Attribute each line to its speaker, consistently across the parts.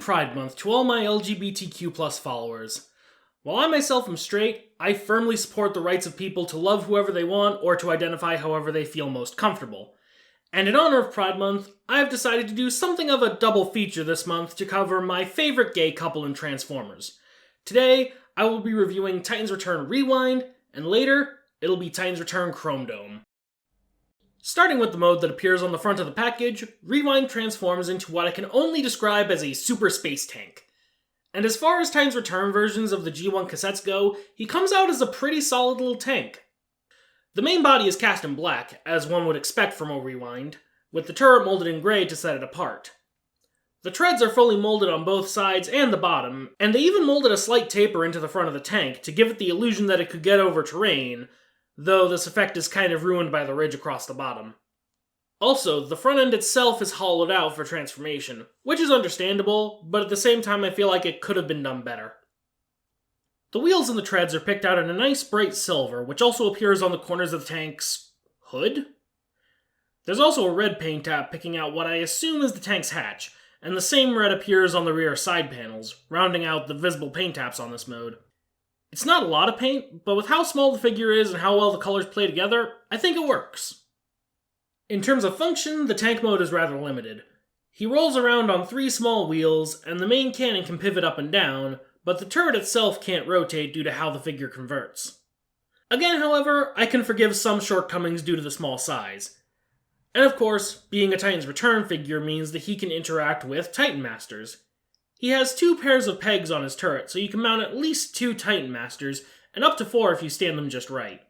Speaker 1: Pride Month to all my LGBTQ followers. While I myself am straight, I firmly support the rights of people to love whoever they want or to identify however they feel most comfortable. And in honor of Pride Month, I have decided to do something of a double feature this month to cover my favorite gay couple in Transformers. Today, I will be reviewing Titans Return Rewind, and later, it'll be Titans Return Chromedome. Starting with the mode that appears on the front of the package, Rewind transforms into what I can only describe as a super space tank. And as far as Titans Return versions of the G1 cassettes go, he comes out as a pretty solid little tank. The main body is cast in black, as one would expect from a Rewind, with the turret molded in grey to set it apart. The treads are fully molded on both sides and the bottom, and they even molded a slight taper into the front of the tank to give it the illusion that it could get over terrain, though this effect is kind of ruined by the ridge across the bottom. Also, the front end itself is hollowed out for transformation, which is understandable, but at the same time I feel like it could have been done better. The wheels and the treads are picked out in a nice bright silver, which also appears on the corners of the tank's hood? There's also a red paint tab picking out what I assume is the tank's hatch, and the same red appears on the rear side panels, rounding out the visible paint taps on this mode. It's not a lot of paint, but with how small the figure is and how well the colors play together, I think it works. In terms of function, the tank mode is rather limited. He rolls around on 3 small wheels, and the main cannon can pivot up and down, but the turret itself can't rotate due to how the figure converts. Again, however, I can forgive some shortcomings due to the small size. And of course, being a Titans Return figure means that he can interact with Titan Masters. He has 2 pairs of pegs on his turret, so you can mount at least 2 Titan Masters, and up to 4 if you stand them just right.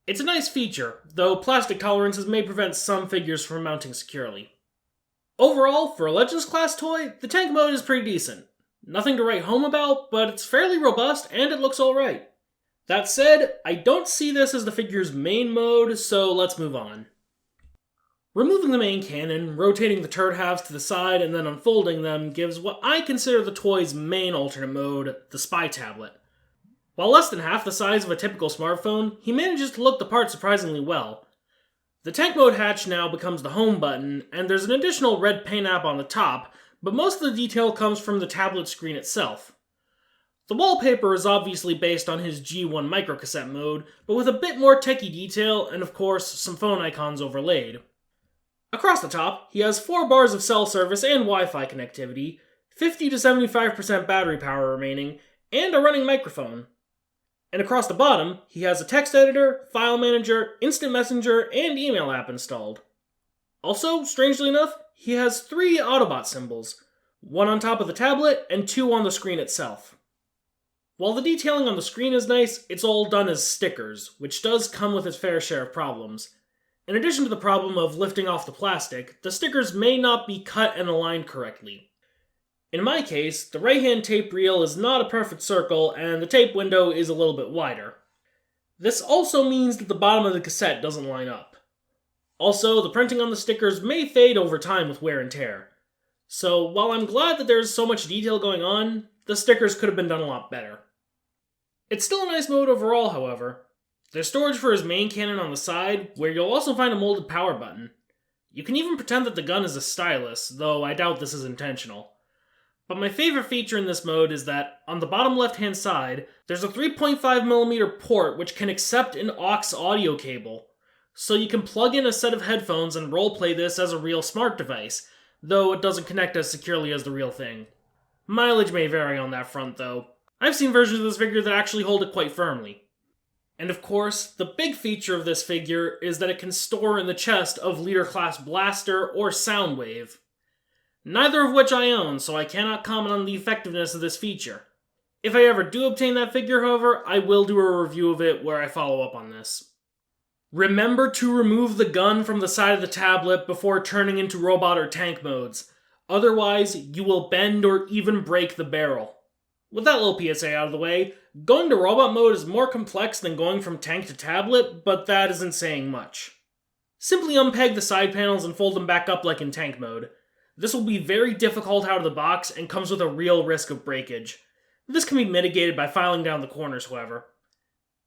Speaker 1: It's a nice feature, though plastic tolerances may prevent some figures from mounting securely. Overall, for a Legends class toy, the tank mode is pretty decent. Nothing to write home about, but it's fairly robust and it looks alright. That said, I don't see this as the figure's main mode, so let's move on. Removing the main cannon, rotating the turret halves to the side, and then unfolding them gives what I consider the toy's main alternate mode, the Spy Tablet. While less than half the size of a typical smartphone, he manages to look the part surprisingly well. The tank mode hatch now becomes the home button, and there's an additional red paint app on the top, but most of the detail comes from the tablet screen itself. The wallpaper is obviously based on his G1 microcassette mode, but with a bit more techie detail and of course some phone icons overlaid. Across the top, he has 4 bars of cell service and Wi-Fi connectivity, 50 to 75% battery power remaining, and a running microphone. And across the bottom, he has a text editor, file manager, instant messenger, and email app installed. Also, strangely enough, he has 3 Autobot symbols, 1 on top of the tablet and 2 on the screen itself. While the detailing on the screen is nice, it's all done as stickers, which does come with its fair share of problems. In addition to the problem of lifting off the plastic, the stickers may not be cut and aligned correctly. In my case, the right-hand tape reel is not a perfect circle, and the tape window is a little bit wider. This also means that the bottom of the cassette doesn't line up. Also, the printing on the stickers may fade over time with wear and tear. So, while I'm glad that there's so much detail going on, the stickers could have been done a lot better. It's still a nice mode overall, however. There's storage for his main cannon on the side, where you'll also find a molded power button. You can even pretend that the gun is a stylus, though I doubt this is intentional. But my favorite feature in this mode is that, on the bottom left-hand side, there's a 3.5mm port which can accept an aux audio cable. So you can plug in a set of headphones and roleplay this as a real smart device, though it doesn't connect as securely as the real thing. Mileage may vary on that front, though. I've seen versions of this figure that actually hold it quite firmly. And of course, the big feature of this figure is that it can store in the chest of Leader Class Blaster or Soundwave. Neither of which I own, so I cannot comment on the effectiveness of this feature. If I ever do obtain that figure, however, I will do a review of it where I follow up on this. Remember to remove the gun from the side of the tablet before turning into robot or tank modes. Otherwise, you will bend or even break the barrel. With that little PSA out of the way, going to robot mode is more complex than going from tank to tablet, but that isn't saying much. Simply unpeg the side panels and fold them back up like in tank mode. This will be very difficult out of the box and comes with a real risk of breakage. This can be mitigated by filing down the corners, however.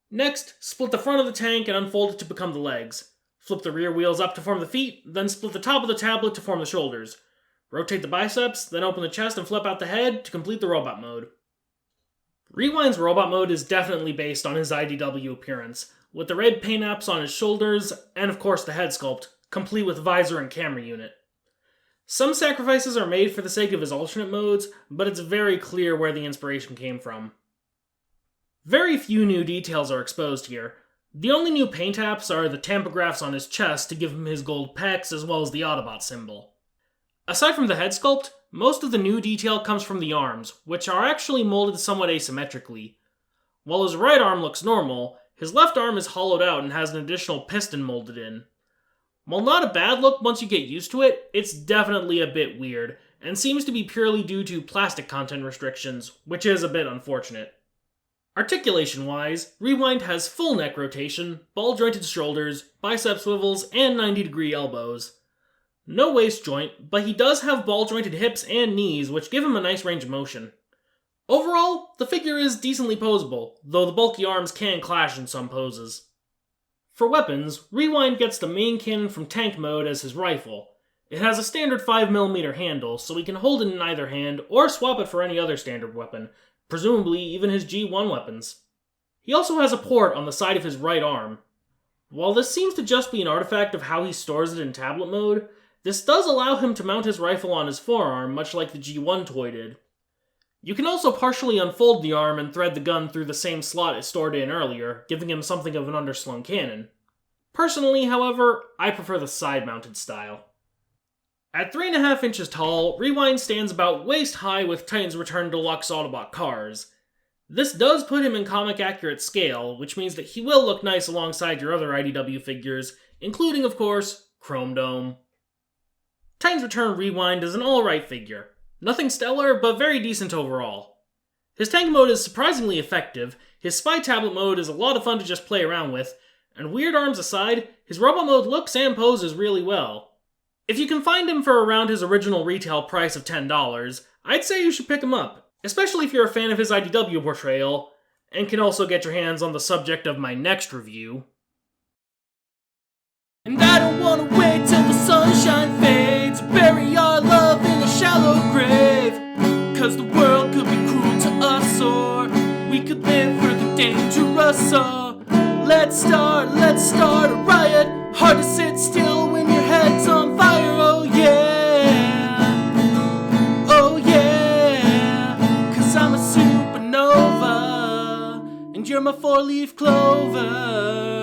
Speaker 1: Next, split the front of the tank and unfold it to become the legs. Flip the rear wheels up to form the feet, then split the top of the tablet to form the shoulders. Rotate the biceps, then open the chest and flip out the head to complete the robot mode. Rewind's robot mode is definitely based on his IDW appearance, with the red paint apps on his shoulders, and of course the head sculpt, complete with visor and camera unit. Some sacrifices are made for the sake of his alternate modes, but it's very clear where the inspiration came from. Very few new details are exposed here. The only new paint apps are the tampografs on his chest to give him his gold pecs as well as the Autobot symbol. Aside from the head sculpt, most of the new detail comes from the arms, which are actually molded somewhat asymmetrically. While his right arm looks normal, his left arm is hollowed out and has an additional piston molded in. While not a bad look once you get used to it, it's definitely a bit weird, and seems to be purely due to plastic content restrictions, which is a bit unfortunate. Articulation-wise, Rewind has full neck rotation, ball-jointed shoulders, bicep swivels, and 90-degree elbows. No waist joint, but he does have ball-jointed hips and knees, which give him a nice range of motion. Overall, the figure is decently posable, though the bulky arms can clash in some poses. For weapons, Rewind gets the main cannon from tank mode as his rifle. It has a standard 5mm handle, so he can hold it in either hand or swap it for any other standard weapon, presumably even his G1 weapons. He also has a port on the side of his right arm. While this seems to just be an artifact of how he stores it in tablet mode, this does allow him to mount his rifle on his forearm, much like the G1 toy did. You can also partially unfold the arm and thread the gun through the same slot it stored in earlier, giving him something of an underslung cannon. Personally, however, I prefer the side-mounted style. At 3.5 inches tall, Rewind stands about waist-high with Titans Return Deluxe Autobot cars. This does put him in comic-accurate scale, which means that he will look nice alongside your other IDW figures, including, of course, Chromedome. Titans Return Rewind is an alright figure. Nothing stellar, but very decent overall. His tank mode is surprisingly effective, his spy tablet mode is a lot of fun to just play around with, and weird arms aside, his robot mode looks and poses really well. If you can find him for around his original retail price of $10, I'd say you should pick him up, especially if you're a fan of his IDW portrayal, and can also get your hands on the subject of my next review.
Speaker 2: And I don't wanna wait till the sunshine fades, bury our love in a shallow grave, 'cause the world could be cruel to us, or we could live for the dangerous. Let's start a riot. Hard to sit still when your head's on fire. Oh yeah, 'cause I'm a supernova, and you're my four-leaf clover.